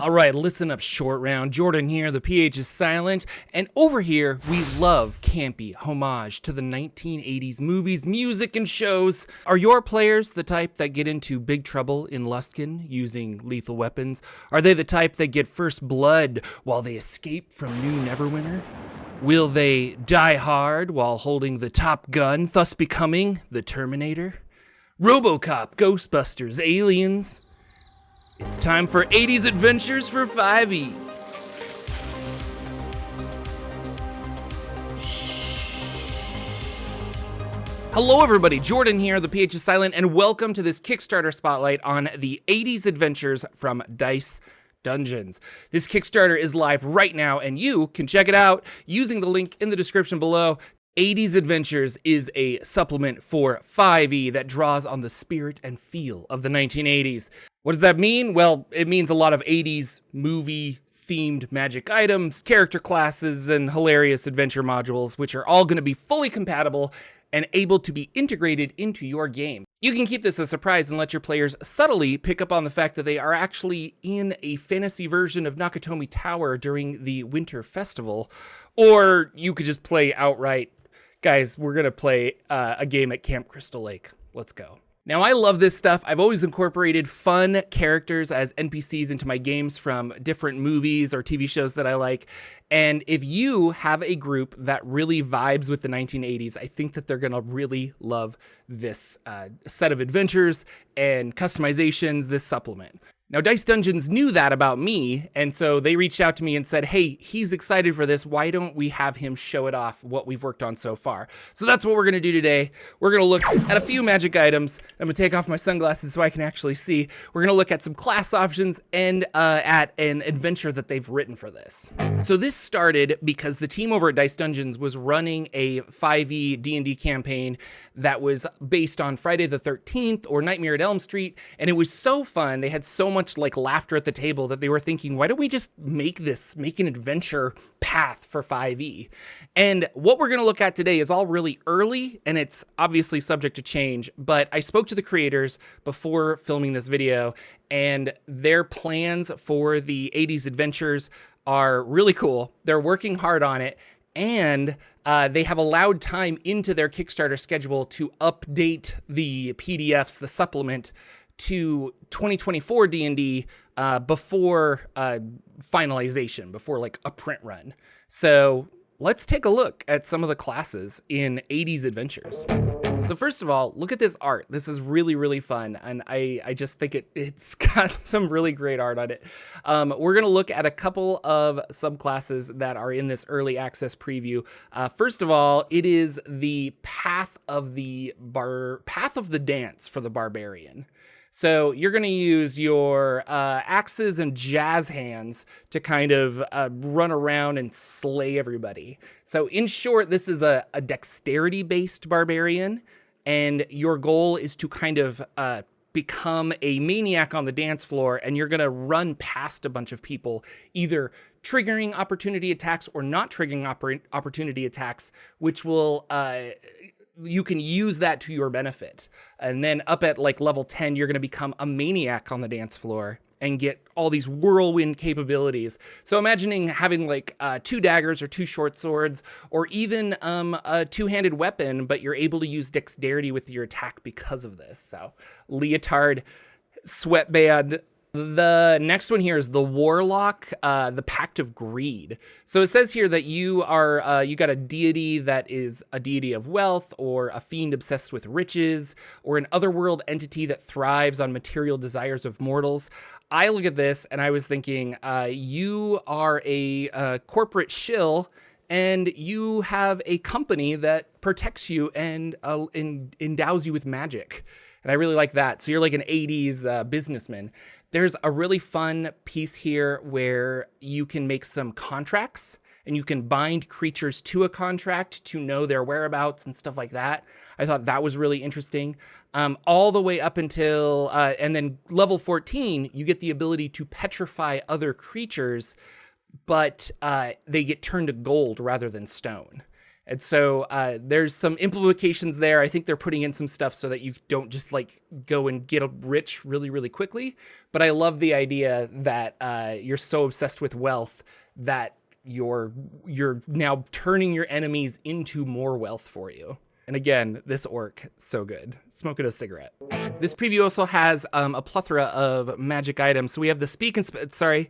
All right, listen up, short round. Jordan here, the PH is silent, and over here, we love campy homage to the 1980s movies, music, and shows. Are your players the type that get into big trouble in Luskin using lethal weapons? Are they the type that get first blood while they escape from New Neverwinter? Will they die hard while holding the Top Gun, thus becoming the Terminator? RoboCop, Ghostbusters, Aliens? It's time for 80s Adventures for 5e. Hello everybody, Jordan here, the PH is silent, and welcome to this Kickstarter spotlight on the 80s Adventures from Dice Dungeons. This Kickstarter is live right now, and you can check it out using the link in the description below. 80s Adventures is a supplement for 5e that draws on the spirit and feel of the 1980s. What does that mean? Well, it means a lot of 80s movie-themed magic items, character classes, and hilarious adventure modules, which are all going to be fully compatible and able to be integrated into your game. You can keep this a surprise and let your players subtly pick up on the fact that they are actually in a fantasy version of Nakatomi Tower during the Winter Festival, or you could just play outright, guys, we're going to play a game at Camp Crystal Lake. Let's go. Now, I love this stuff. I've always incorporated fun characters as NPCs into my games from different movies or TV shows that I like. And if you have a group that really vibes with the 1980s, I think that they're going to really love this set of adventures and customizations, this supplement. Now, Dice Dungeons knew that about me, and so they reached out to me and said, hey, he's excited for this. Why don't we have him show it off what we've worked on so far? So that's what we're going to do today. We're going to look at a few magic items. I'm going to take off my sunglasses so I can actually see. We're going to look at some class options and at an adventure that they've written for this. So this started because the team over at Dice Dungeons was running a 5e D&D campaign that was based on Friday the 13th or Nightmare at Elm Street, and it was so fun. They had so much like laughter at the table that they were thinking, why don't we just make an adventure path for 5e? And what we're going to look at today is all really early, and it's obviously subject to change, but I spoke to the creators before filming this video, and their plans for the 80s adventures are really cool. They're working hard on it, and they have allowed time into their Kickstarter schedule to update the PDFs, the supplement, to 2024 D&D before finalization, before like a print run. So let's take a look at some of the classes in 80s Adventures. So first of all, look at this art. This is really, really fun, and I just think it's got some really great art on it. We're going to look at a couple of subclasses that are in this early access preview. First of all, it is the Path of the Dance for the Barbarian. So you're going to use your axes and jazz hands to kind of run around and slay everybody. So in short, this is a dexterity-based barbarian, and your goal is to kind of become a maniac on the dance floor, and you're going to run past a bunch of people, either triggering opportunity attacks or not triggering opportunity attacks, which will... you can use that to your benefit. And then up at like level 10, you're going to become a maniac on the dance floor and get all these whirlwind capabilities. So imagining having like 2 daggers or 2 short swords, or even a 2-handed weapon, but you're able to use dexterity with your attack because of this. So leotard, sweatband. The next one here is the Warlock, the Pact of Greed. So it says here that you are, you got a deity that is a deity of wealth, or a fiend obsessed with riches, or an otherworld entity that thrives on material desires of mortals. I look at this and I was thinking, you are a corporate shill, and you have a company that protects you and endows you with magic. And I really like that. So you're like an 80s businessman. There's a really fun piece here where you can make some contracts, and you can bind creatures to a contract to know their whereabouts and stuff like that. I thought that was really interesting. All the way up until, and then level 14, you get the ability to petrify other creatures, but they get turned to gold rather than stone. And so there's some implications there. I think they're putting in some stuff so that you don't just like go and get rich really, really quickly. But I love the idea that you're so obsessed with wealth that you're now turning your enemies into more wealth for you. And again, this orc, so good. Smoking a cigarette. This preview also has a plethora of magic items. So we have the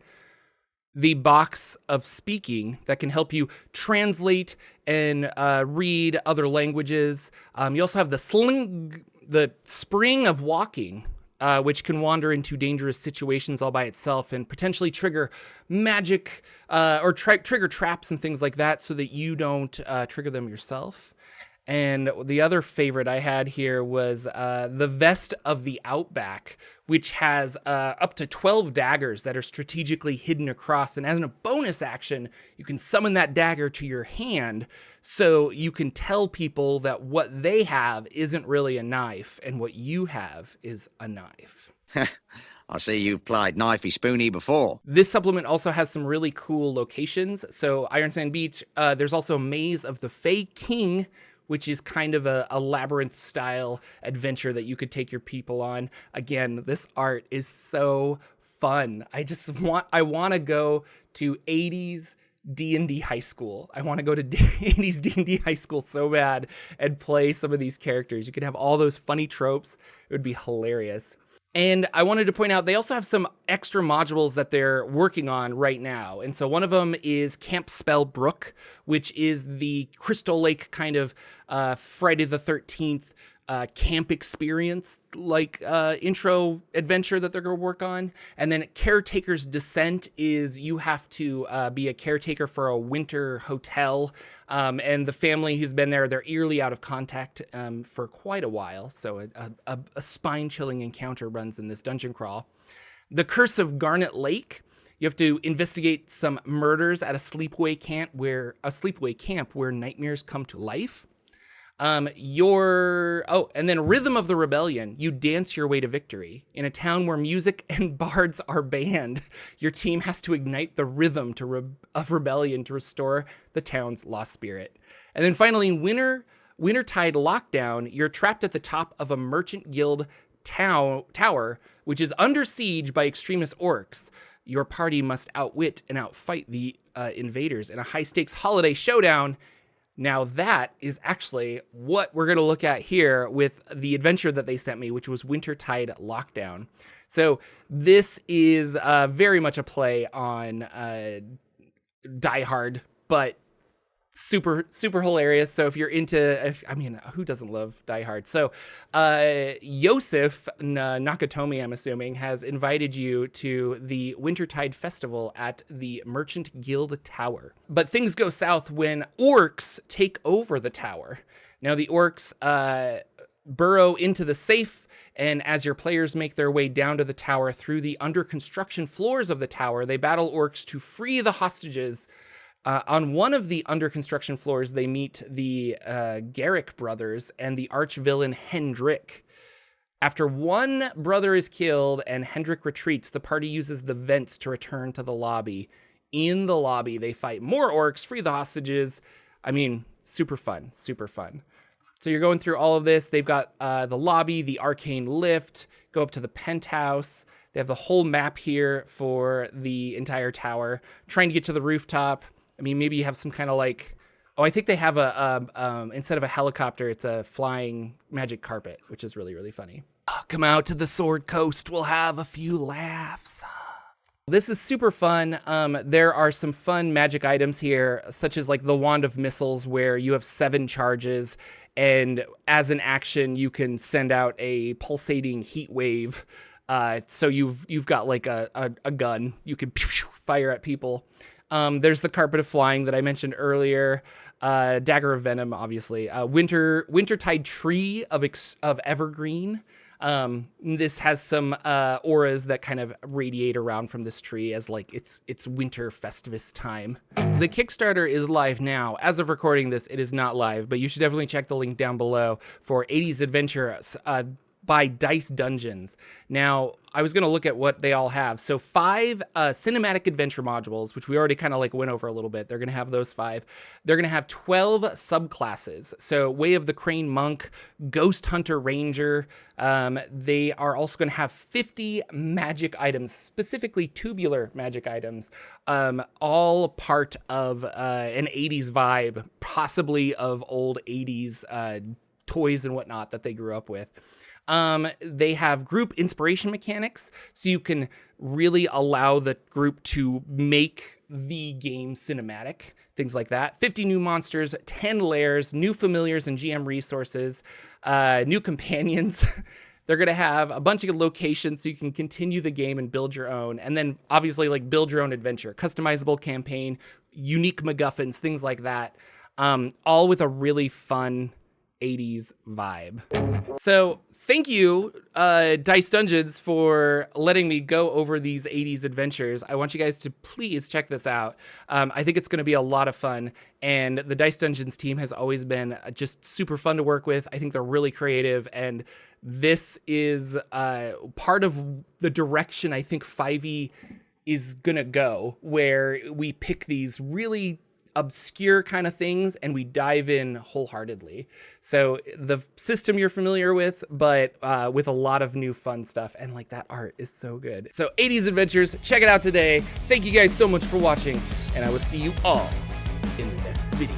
the box of speaking that can help you translate and read other languages. You also have the spring of walking, which can wander into dangerous situations all by itself and potentially trigger magic or trigger traps and things like that so that you don't trigger them yourself. And the other favorite I had here was the Vest of the Outback, which has up to 12 daggers that are strategically hidden across. And as a bonus action, you can summon that dagger to your hand so you can tell people that what they have isn't really a knife and what you have is a knife. I see you've played Knifey Spoony before. This supplement also has some really cool locations. So Iron Sand Beach, there's also Maze of the Fey King, which is kind of a labyrinth-style adventure that you could take your people on. Again, this art is so fun. I want to go to 80s D&D high school. I want to go to 80s D&D high school so bad and play some of these characters. You could have all those funny tropes. It would be hilarious. And I wanted to point out, they also have some extra modules that they're working on right now. And so one of them is Camp Spell Brook, which is the Crystal Lake kind of Friday the 13th camp experience, like intro adventure that they're going to work on. And then Caretaker's Descent is you have to be a caretaker for a winter hotel. And the family who's been there, they're eerily out of contact for quite a while. So a spine-chilling encounter runs in this dungeon crawl. The Curse of Garnet Lake. You have to investigate some murders at a sleepaway camp where nightmares come to life. And then Rhythm of the Rebellion. You dance your way to victory. In a town where music and bards are banned, your team has to ignite the rhythm of rebellion to restore the town's lost spirit. And then finally, Wintertide Lockdown. You're trapped at the top of a merchant guild tower, which is under siege by extremist orcs. Your party must outwit and outfight the invaders in a high-stakes holiday showdown. Now that is actually what we're going to look at here with the adventure that they sent me, which was Wintertide Lockdown. So this is very much a play on Die Hard, but super, super hilarious. So if you're into, who doesn't love Die Hard? So Yosef Nakatomi, I'm assuming, has invited you to the Wintertide Festival at the Merchant Guild Tower. But things go south when orcs take over the tower. Now the orcs burrow into the safe, and as your players make their way down to the tower through the under construction floors of the tower, they battle orcs to free the hostages. On one of the under construction floors, they meet the Garrick brothers and the arch-villain Hendrik. After one brother is killed and Hendrik retreats, the party uses the vents to return to the lobby. In the lobby, they fight more orcs, free the hostages. Super fun, super fun. So you're going through all of this. They've got the lobby, the arcane lift, go up to the penthouse. They have the whole map here for the entire tower. Trying to get to the rooftop. Maybe you have some kind of I think they have instead of a helicopter, it's a flying magic carpet, which is really, really funny. Come out to the Sword Coast. We'll have a few laughs. This is super fun. There are some fun magic items here, such as the Wand of Missiles, where you have 7 charges. And as an action, you can send out a pulsating heat wave. So you've got a gun. You can fire at people. There's the Carpet of Flying that I mentioned earlier. Dagger of Venom, obviously. Wintertide Tree of Evergreen. This has some auras that kind of radiate around from this tree as it's winter festivus time. The Kickstarter is live now. As of recording this, it is not live, but you should definitely check the link down below for 80s Adventures. by Dice Dungeons. Now, I was going to look at what they all have. So 5 cinematic adventure modules, which we already kind of like went over a little bit. They're going to have those 5. They're going to have 12 subclasses. So Way of the Crane Monk, Ghost Hunter Ranger. They are also going to have 50 magic items, specifically tubular magic items, all part of an 80s vibe, possibly of old 80s toys and whatnot that they grew up with. They have group inspiration mechanics, so you can really allow the group to make the game cinematic, things like that. 50 new monsters, 10 lairs, new familiars and GM resources, new companions. They're going to have a bunch of locations so you can continue the game and build your own. And then obviously like build your own adventure, customizable campaign, unique MacGuffins, things like that. All with a really fun 80s vibe. So thank you, Dice Dungeons, for letting me go over these 80s adventures. I want you guys to please check this out. I think it's going to be a lot of fun, and the Dice Dungeons team has always been just super fun to work with. I think they're really creative, and this is part of the direction I think 5e is going to go, where we pick these really obscure kind of things and we dive in wholeheartedly. So the system you're familiar with, but with a lot of new fun stuff, and like that art is so good. So 80s Adventures, check it out today. Thank you guys so much for watching, and I will see you all in the next video.